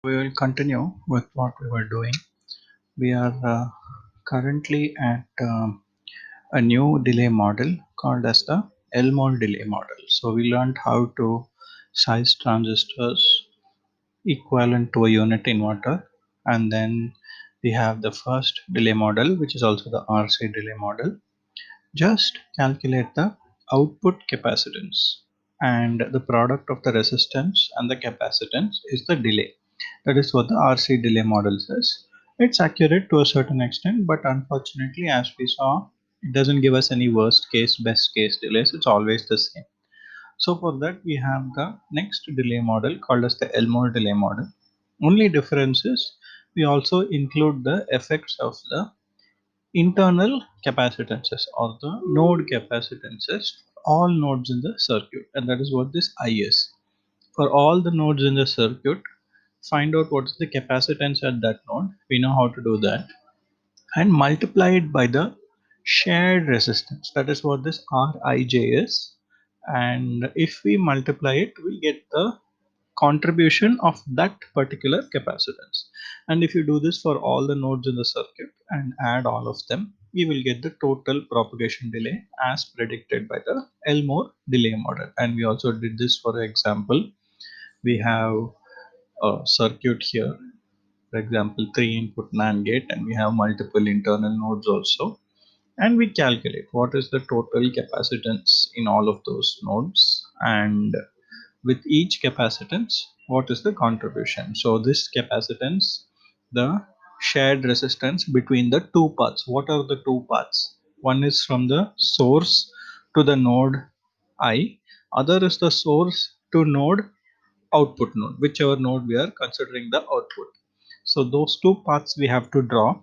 We will continue with what we were doing. We are currently at a new delay model called as the Elmore delay model. So we learned how to size transistors equivalent to a unit inverter, and then we have the first delay model, which is also the RC delay model. Just calculate the output capacitance, and the product of the resistance and the capacitance is the delay. That is what the RC delay model says. It's accurate to a certain extent, but unfortunately, as we saw, it doesn't give us any worst case, best case delays. It's always the same. So for that, we have the next delay model called as the Elmore delay model. Only difference is we also include the effects of the internal capacitances or the node capacitances for all nodes in the circuit, and that is what this I is. For all the nodes in the circuit, find out what is the capacitance at that node. We know how to do that, and multiply it by the shared resistance. That is what this Rij is. And if we multiply it, we get the contribution of that particular capacitance. And if you do this for all the nodes in the circuit and add all of them, we will get the total propagation delay as predicted by the Elmore delay model. And we also did this for example. We have a circuit here, for example 3 input NAND gate, and we have multiple internal nodes also, and we calculate what is the total capacitance in all of those nodes, and with each capacitance what is the contribution. So this capacitance, the shared resistance between the two paths. What are the two paths? One is from the source to the node I, other is the source to node output node, whichever node we are considering the output. So those two paths we have to draw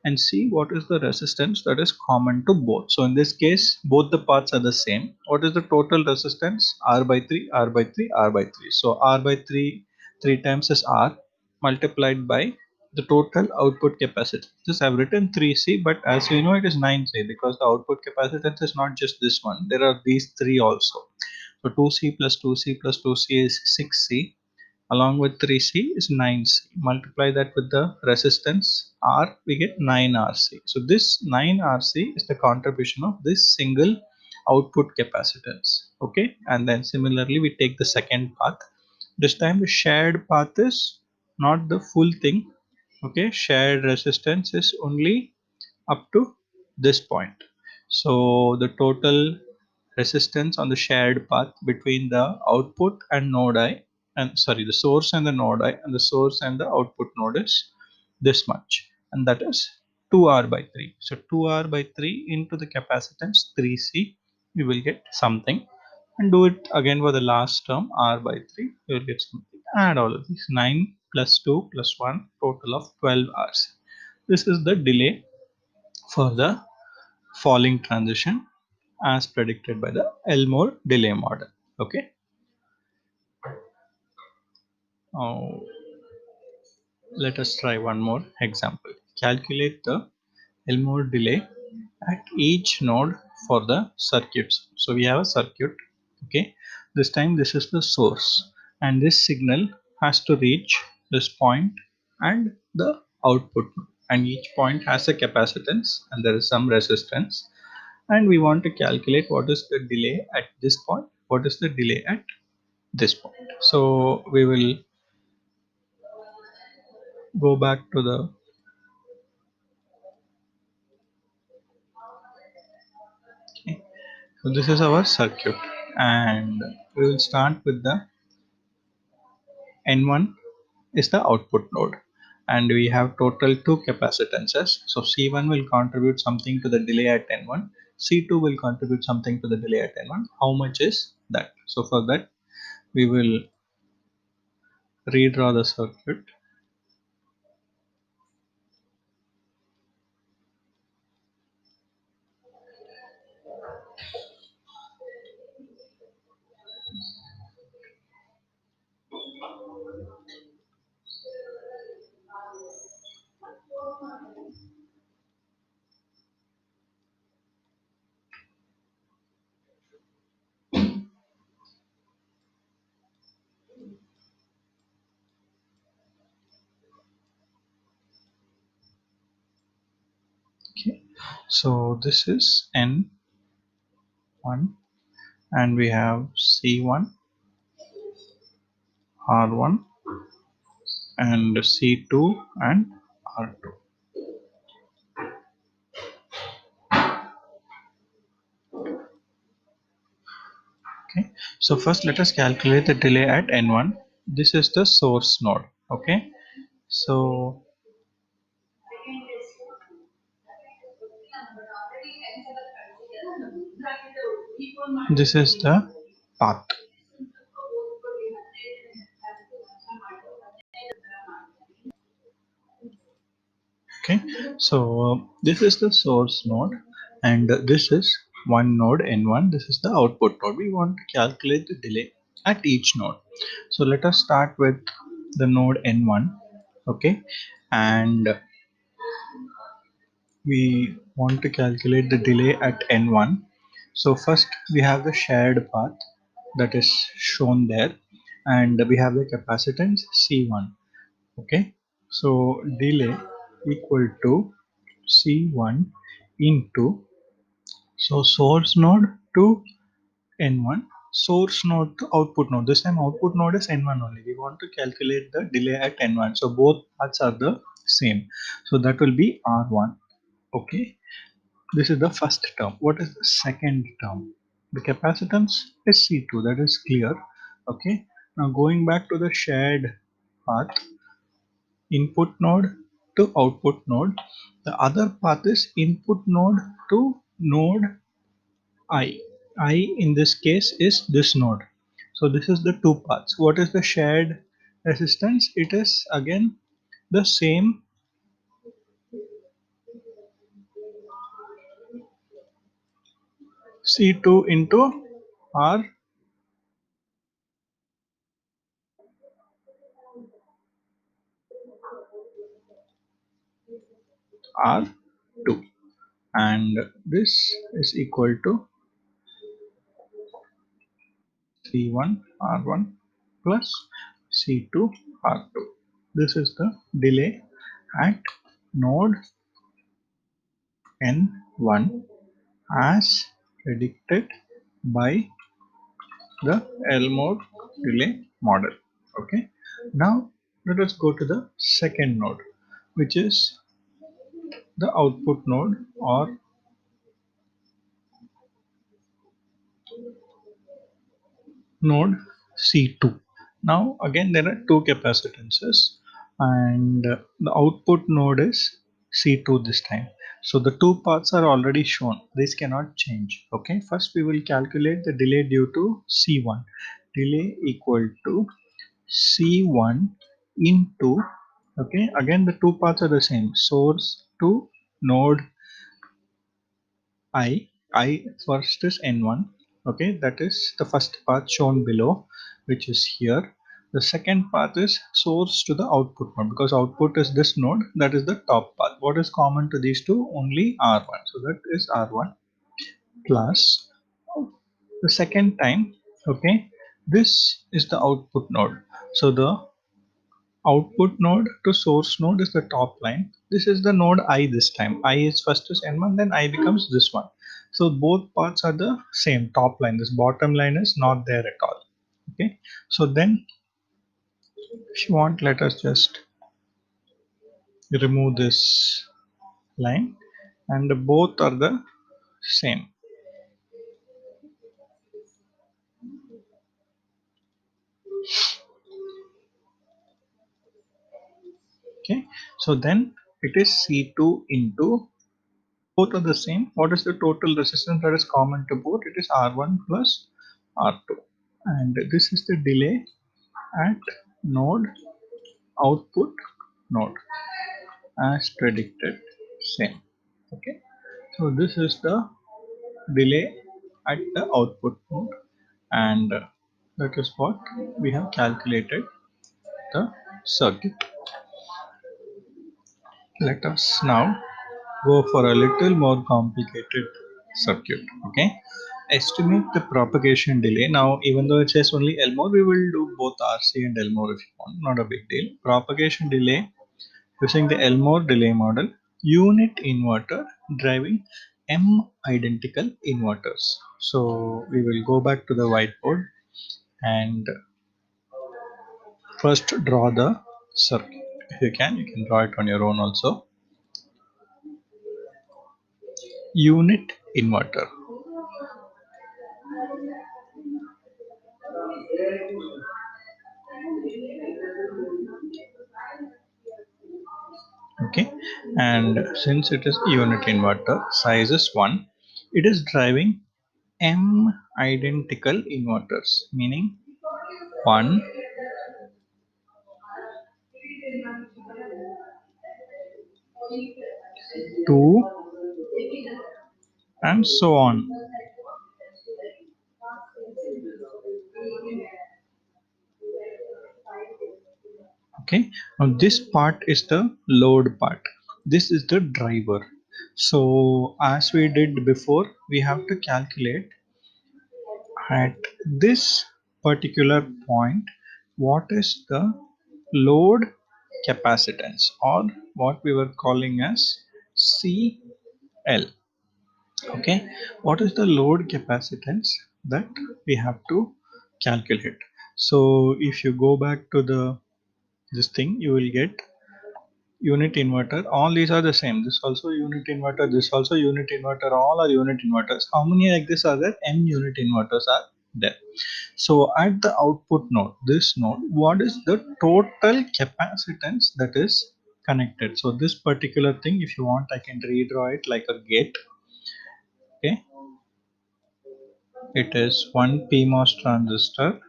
and see what is the resistance that is common to both. So in this case, both the paths are the same. What is the total resistance? R by 3, R by 3, R by 3. So R by 3, 3 times is R multiplied by the total output capacitance. This I have written 3C, but as we know it is 9C because the output capacitance is not just this one. There are these three also. So 2C plus 2C plus 2C is 6C, along with 3C is 9C. Multiply that with the resistance R, we get 9RC. So this 9RC is the contribution of this single output capacitance. Okay, and then similarly we take the second path. This time the shared path is not the full thing. Okay, shared resistance is only up to this point. So the total resistance on the shared path between the output and node I, and sorry, the source and the node I, and the source and the output node is this much, and that is 2R by 3. So 2R by 3 into the capacitance 3C, we will get something, and do it again for the last term R by 3, you will get something. Add all of these, 9 plus 2 plus 1, total of 12 Rc. This is the delay for the falling transition as predicted by the Elmore delay model. Okay. Now let us try one more example. Calculate the Elmore delay at each node for the circuits. So we have a circuit. Okay. This time this is the source, and this signal has to reach this point and the output, and each point has a capacitance and there is some resistance, and we want to calculate what is the delay at this point, what is the delay at this point. So we will go back to the, okay. So this is our circuit, and we will start with the N1 is the output node, and we have total two capacitances. So C1 will contribute something to the delay at N1, C2 will contribute something to the delay at N1. How much is that? So for that we will redraw the circuit. Okay, so this is N1 and we have C1, R1 and C2 and R2. Okay, so first let us calculate the delay at N1. This is the source node. Okay, so this is the path. Okay, so this is the source node and this is one node N1. This is the output node. We want to calculate the delay at each node. So let us start with the node N1. Okay, and we want to calculate the delay at N1. So first we have the shared path that is shown there and we have the capacitance C1. Okay, so delay equal to C1 into, so source node to N1, source node to output node. This time output node is N1 only. We want to calculate the delay at N1. So both paths are the same. So that will be R1. Okay, this is the first term. What is the second term? The capacitance is C2. That is clear. Okay, now going back to the shared path, input node to output node. The other path is input node to node I. I in this case is this node. So this is the two paths. What is the shared resistance? It is again the same C2 into R R2 and this is equal to C1 R1 plus C2 R2. This is the delay at node N1 as predicted by the Elmore delay model. Okay. Now let us go to the second node, which is the output node or node C2. Now again there are two capacitances and the output node is C2 this time. So the two paths are already shown. These cannot change. Okay. First we will calculate the delay due to C1. Delay equal to C1 into, okay, again the two paths are the same, source to node I first is N1, okay, that is the first path shown below, which is here. The second path is source to the output node because output is this node, that is the top path. What is common to these two? Only R1, so that is R1 plus the second time, okay, this is the output node. So the output node to source node is the top line. This is the node I this time. I is first is N1, then I becomes this one. So both parts are the same top line. This bottom line is not there at all. Okay. So then if you want, let us just remove this line and both are the same. Okay. So then it is C2 into, both are the same. What is the total resistance that is common to both? It is R1 plus R2. And this is the delay at node output node as predicted, same. Okay, so this is the delay at the output node and that is what we have calculated the circuit. Let us now go for a little more complicated circuit. Okay, estimate the propagation delay. Now even though it says only Elmore, we will do both RC and Elmore if you want, not a big deal. Propagation delay using the Elmore delay model, unit inverter driving M identical inverters. So we will go back to the whiteboard and first draw the circuit. If you can draw it on your own also. Unit inverter. Okay, and since it is unit inverter, size is 1, it is driving M identical inverters, meaning 1, 2, and so on. Okay, now this part is the load part, this is the driver. So as we did before, we have to calculate at this particular point what is the load capacitance, or what we were calling as CL. Okay, what is the load capacitance that we have to calculate? So if you go back to the this thing, you will get unit inverter, all these are the same, this also unit inverter, this also unit inverter, all are unit inverters. How many like this are there? M unit inverters are there. So at the output node, this node, what is the total capacitance that is connected? So this particular thing, if you want, I can redraw it like a gate. Okay, it is one PMOS transistor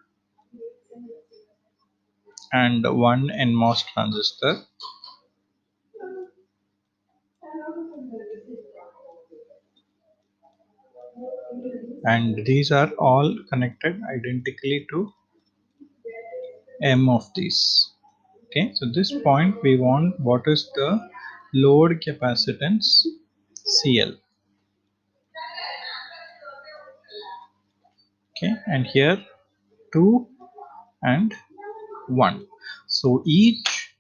and one NMOS transistor, and these are all connected identically to M of these. Okay, so this point we want what is the load capacitance CL. Okay, and here 2 and 1. So each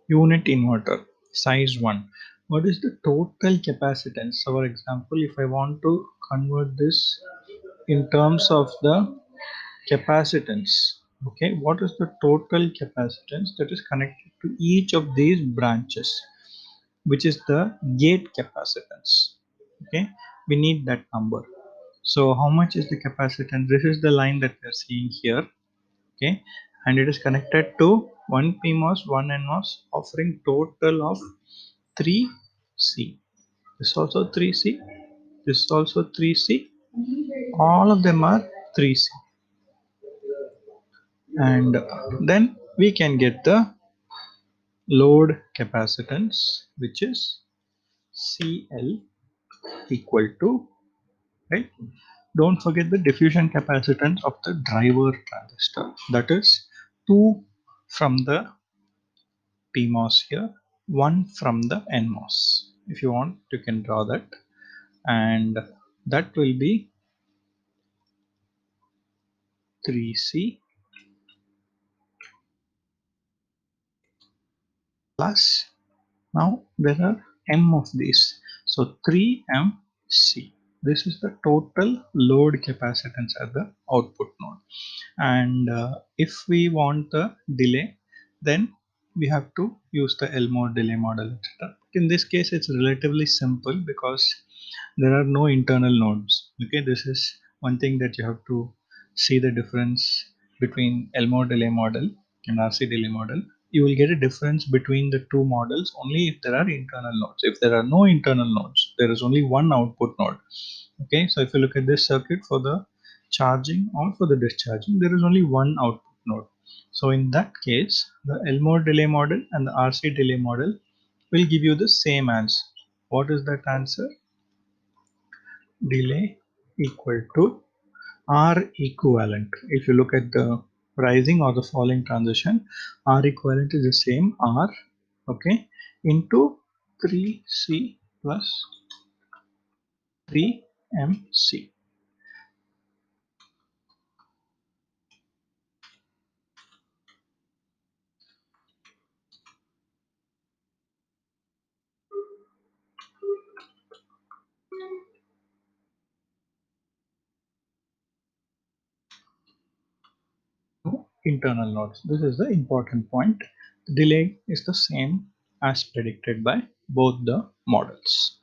unit inverter size 1, what is the total capacitance? So for example, if I want to convert this in terms of the capacitance, okay, what is the total capacitance that is connected to each of these branches, which is the gate capacitance? Okay, we need that number. So how much is the capacitance? This is the line that we are seeing here. Okay, and it is connected to one PMOS, one NMOS, offering total of 3C. This also 3C, this is also 3C, all of them are 3C, and then we can get the load capacitance, which is CL equal to, right? Don't forget the diffusion capacitance of the driver transistor, that is 2 from the PMOS here, 1 from the NMOS. If you want, you can draw that, and that will be 3C plus, now there are M of these, so 3MC. This is the total load capacitance at the output node. And if we want the delay, then we have to use the Elmore delay model, etc. In this case, it's relatively simple because there are no internal nodes. Okay, this is one thing that you have to see the difference between Elmore delay model and RC delay model. You will get a difference between the two models only if there are internal nodes. If there are no internal nodes, there is only one output node. Okay, so if you look at this circuit, for the charging or for the discharging, there is only one output node. So in that case, the Elmore delay model and the RC delay model will give you the same answer. What is that answer? Delay equal to R equivalent. If you look at the rising or the falling transition, R equivalent is the same R, okay, into 3C plus 3MC. internal nodes. This is the important point. The delay is the same as predicted by both the models.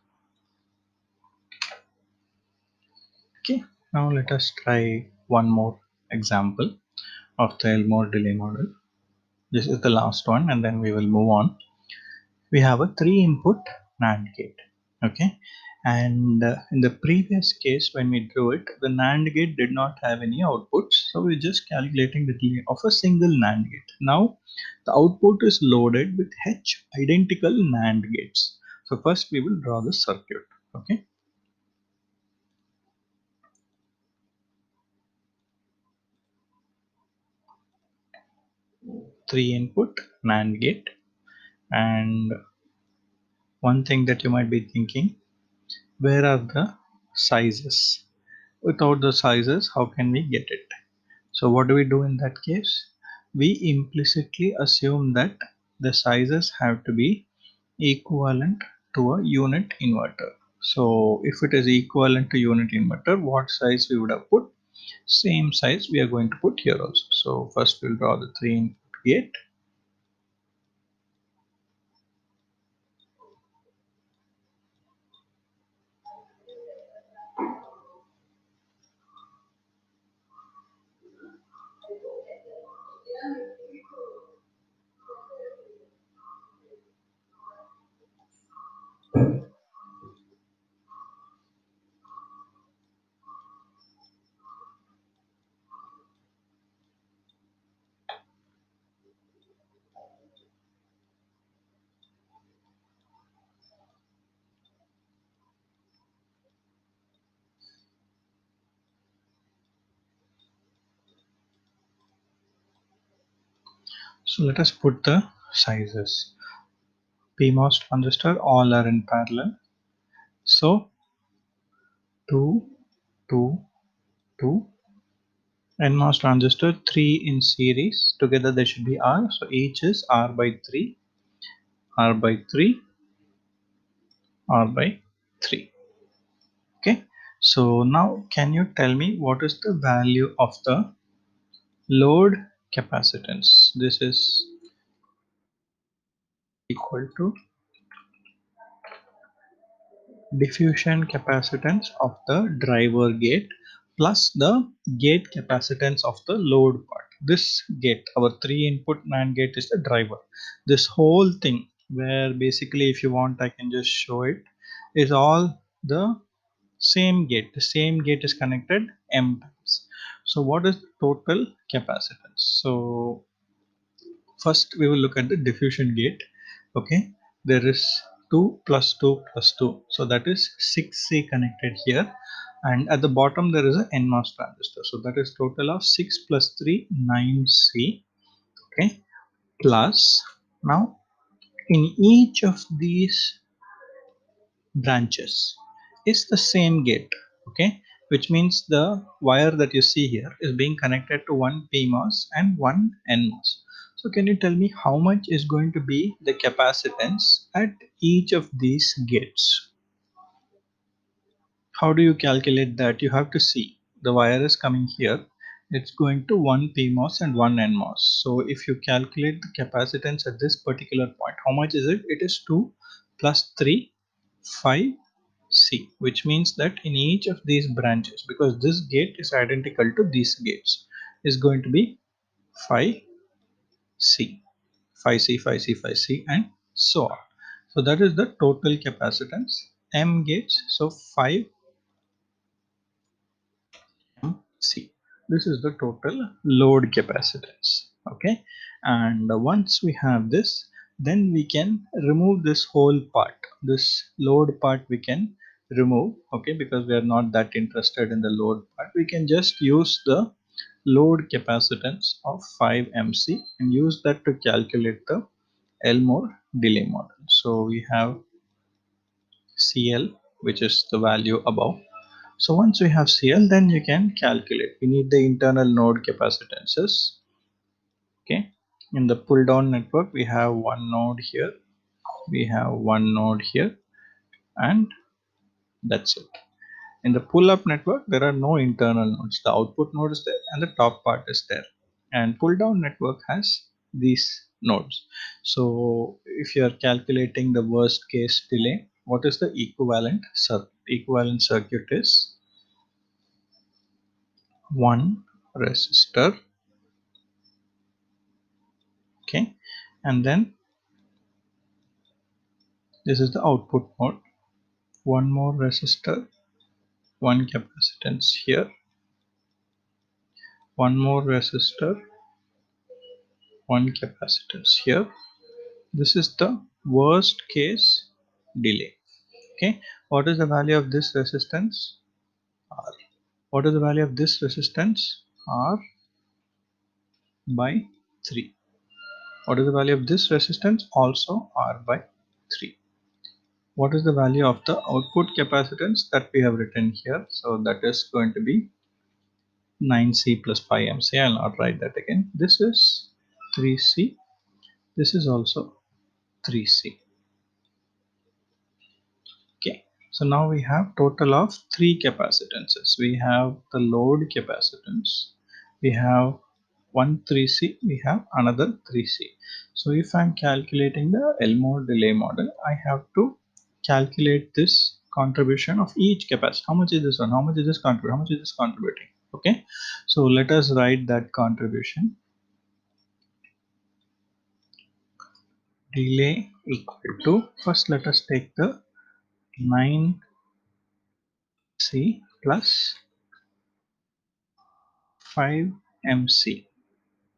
Okay, now let us try one more example of the Elmore delay model. This is the last one, and then we will move on. We have a 3-input NAND gate. Okay, and in the previous case when we drew it, the NAND gate did not have any outputs, so we're just calculating the delay of a single NAND gate. Now the output is loaded with H identical NAND gates. So first we will draw the circuit. Okay, 3-input NAND gate. And one thing that you might be thinking, where are the sizes? Without the sizes, how can we get it? So what do we do in that case? We implicitly assume that the sizes have to be equivalent to a unit inverter. So if it is equivalent to unit inverter, what size we would have put? Same size we are going to put here also. So first we'll draw the 3-input gate. So let us put the sizes. PMOS transistor all are in parallel. So 2, 2, 2. NMOS transistor 3 in series. Together they should be R. So each is R by 3, R by 3, R by 3. Okay. So now can you tell me what is the value of the load capacitance? This is equal to diffusion capacitance of the driver gate plus the gate capacitance of the load part. This gate, our 3-input NAND gate, is the driver. This whole thing, where basically if you want I can just show it, is all the same gate. The same gate is connected m times. So what is the total capacitance? So first we will look at the diffusion gate. Okay, there is 2 plus 2 plus 2, so that is 6C connected here, and at the bottom there is a NMOS transistor, so that is total of 6 plus 3 9C. Okay, plus now in each of these branches is the same gate. Okay, which means the wire that you see here is being connected to one PMOS and one NMOS. So can you tell me how much is going to be the capacitance at each of these gates? How do you calculate that? You have to see the wire is coming here, it's going to one PMOS and one NMOS. So if you calculate the capacitance at this particular point, how much is it? It is 2 plus 3 5C, which means that in each of these branches, because this gate is identical to these gates, is going to be 5C, 5C, 5C, 5C, and so on. So that is the total capacitance. M gates, so 5 C. This is the total load capacitance. Okay, and once we have this, then we can remove this whole part. This load part we can remove. Okay, because we are not that interested in the load part. We can just use the load capacitance of 5 MC and use that to calculate the Elmore delay model. So we have CL, which is the value above. So once we have CL, then you can calculate. We need the internal node capacitances. Okay. In the pull down network, we have one node here, we have one node here, and that's it. In the pull up network, there are no internal nodes. The output node is there and the top part is there. and pull down network has these nodes. So if you are calculating the worst case delay, what is the equivalent circuit? Equivalent circuit is one resistor, okay, and then this is the output node, one more resistor, one capacitance here, one more resistor, one capacitance here. This is the worst case delay. Okay, what is the value of this resistance? R. What is the value of this resistance? R by 3. What is the value of this resistance? Also R by 3. What is the value of the output capacitance that we have written here? So that is going to be 9C plus 5MC. I'll not write that again. This is 3C. This is also 3C. Okay, so now we have total of three capacitances. We have the load capacitance, we have one 3C, we have another 3C. So if I'm calculating the Elmore delay model, I have to calculate this contribution of each capacitor. How much is this one? How much is this contributing? How much is this contributing? Okay, so let us write that contribution. Delay equal to, first let us take the 9C plus 5MC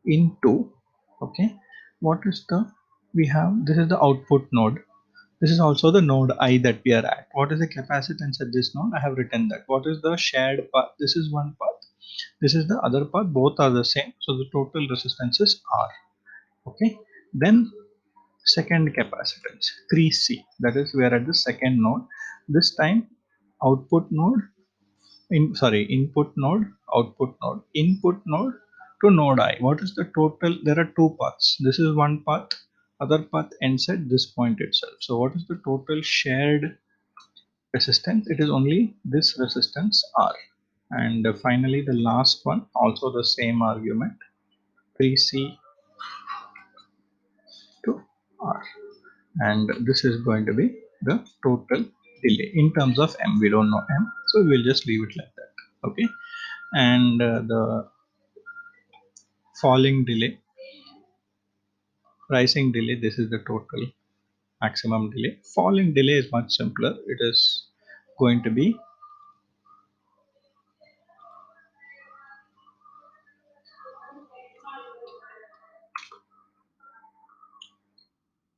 into, okay, what is the, we have, this is the output node, this is also the node I that we are at. What is the capacitance at this node? I have written that. What is the shared path? This is one path, this is the other path, both are the same, so the total resistance is R. Okay, then second capacitance 3C, that is we are at the second node. This time output node, input node, output node, input node to node I. What is the total? There are two paths. This is one path, other path ends at this point itself. So what is the total shared resistance? It is only this resistance R. And finally the last one, also the same argument, 3C to R. And this is going to be the total delay in terms of M. We don't know M, so we will just leave it like that. Okay, and the falling delay, rising delay, this is the total maximum delay. Falling delay is much simpler. It is going to be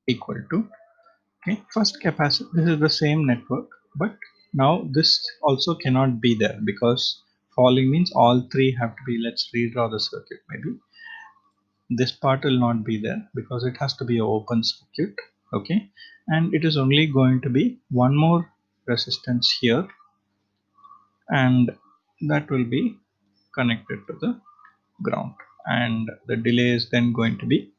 equal to, okay, first capacitor, this is the same network, but now this also cannot be there because falling means all three have to be, let's redraw the circuit. Maybe this part will not be there because it has to be an open circuit. Okay, and it is only going to be one more resistance here, and that will be connected to the ground, and the delay is then going to be,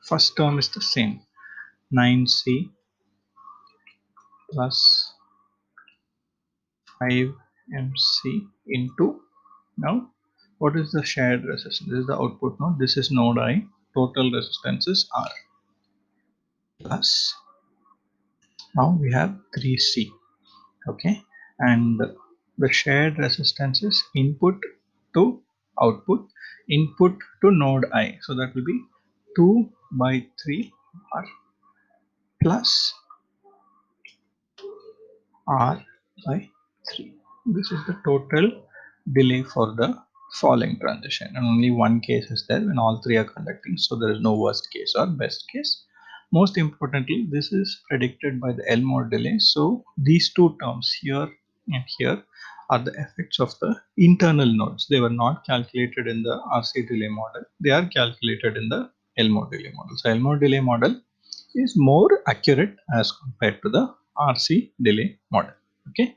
first term is the same, 9C plus 5MC into, now what is the shared resistance? This is the output node, this is node I, total resistance is R, plus now we have 3C. Okay, and the shared resistance is input to output, input to node I, so that will be 2 by 3 R plus R by 3. This is the total delay for the falling transition, and only one case is there when all three are conducting, so there is no worst case or best case. Most importantly, this is predicted by the Elmore delay, so these two terms here and here are the effects of the internal nodes. They were not calculated in the RC delay model, they are calculated in the Elmore delay model. So Elmore delay model is more accurate as compared to the RC delay model. Okay.